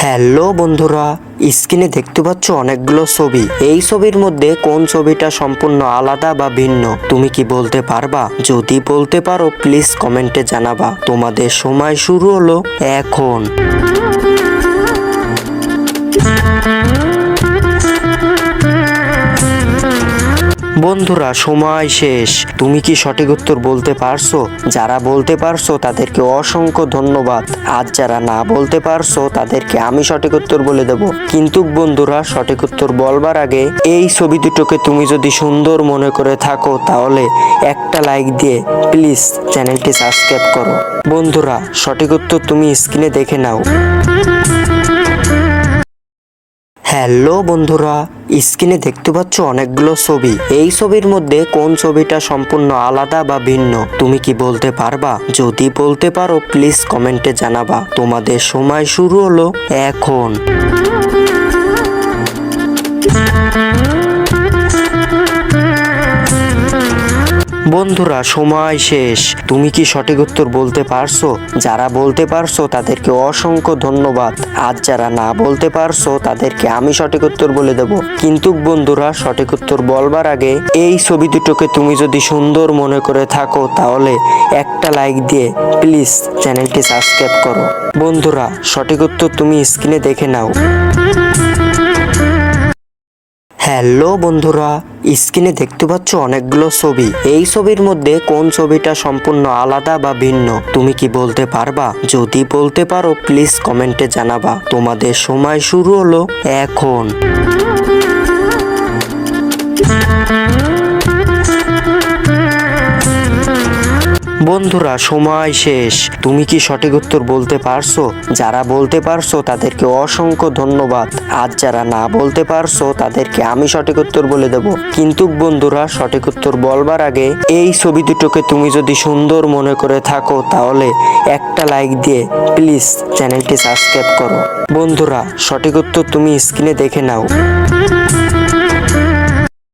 Hello বন্ধুরা, স্ক্রিনে দেখতে পাচ্ছ অনেকগুলো ছবি। এই ছবির মধ্যে কোন ছবিটা সম্পূর্ণ আলাদা বা ভিন্ন তুমি কি বলতে পারবা? যদি বলতে পারো প্লিজ কমেন্টে জানাবা। তোমাদের সময় শুরু হলো এখন। বন্ধুরা সময় শেষ। তুমি কি সঠিক উত্তর বলতে পারছো? যারা বলতে পারছো তাদেরকে অসংখ্য ধন্যবাদ। আর যারা না বলতে পারছো তাদেরকে আমি সঠিক উত্তর বলে দেব। কিন্তু বন্ধুরা সঠিক উত্তর বলবার আগে এই ছবি দুটোকে তুমি যদি সুন্দর মনে করে থাকো তাহলে একটা লাইক দিয়ে প্লিজ চ্যানেলটি সাবস্ক্রাইব করো। বন্ধুরা সঠিক উত্তর তুমি স্ক্রিনে দেখে নাও। হ্যালো বন্ধুরা, স্ক্রিনে দেখতে পাচ্ছ অনেকগুলো ছবি। এই ছবির মধ্যে কোন ছবিটা সম্পূর্ণ আলাদা বা ভিন্ন তুমি কি বলতে পারবা? যদি বলতে পারো প্লিজ কমেন্টে জানাবা। তোমাদের সময় শুরু হলো এখন। বন্ধুরা সময় শেষ। তুমি কি সঠিক উত্তর বলতে পারছো? যারা বলতে পারছো তাদেরকে অসংখ্য ধন্যবাদ। আর যারা না বলতে পারছো তাদেরকে আমি সঠিক উত্তর বলে দেব। কিন্তু বন্ধুরা সঠিক উত্তর বলবার আগে এই ছবি দুটোকে তুমি যদি সুন্দর মনে করে থাকো তাহলে একটা লাইক দিয়ে প্লিজ চ্যানেলটি সাবস্ক্রাইব করো। বন্ধুরা সঠিক উত্তর তুমি স্ক্রিনে দেখে নাও। হ্যালো বন্ধুরা, স্ক্রিনে দেখতে পাচ্ছ অনেকগুলো ছবি। এই ছবির মধ্যে কোন ছবিটা সম্পূর্ণ আলাদা বা ভিন্ন তুমি কি বলতে পারবা? যদি বলতে পারো প্লিজ কমেন্টে জানাবা। তোমাদের সময় শুরু হলো এখন। বন্ধুরা সময় শেষ। তুমি কি সঠিক উত্তর বলতে পারছো? যারা বলতে পারছো তাদেরকে অসংখ্য ধন্যবাদ। আর যারা না বলতে পারছো তাদেরকে আমি সঠিক উত্তর বলে দেব। কিন্তু বন্ধুরা সঠিক উত্তর বলবার আগে এই ছবি দুটোকে তুমি যদি সুন্দর মনে করে থাকো তাহলে একটা লাইক দিয়ে প্লিজ চ্যানেলটি সাবস্ক্রাইব করো। বন্ধুরা সঠিক উত্তর তুমি স্ক্রিনে দেখে নাও।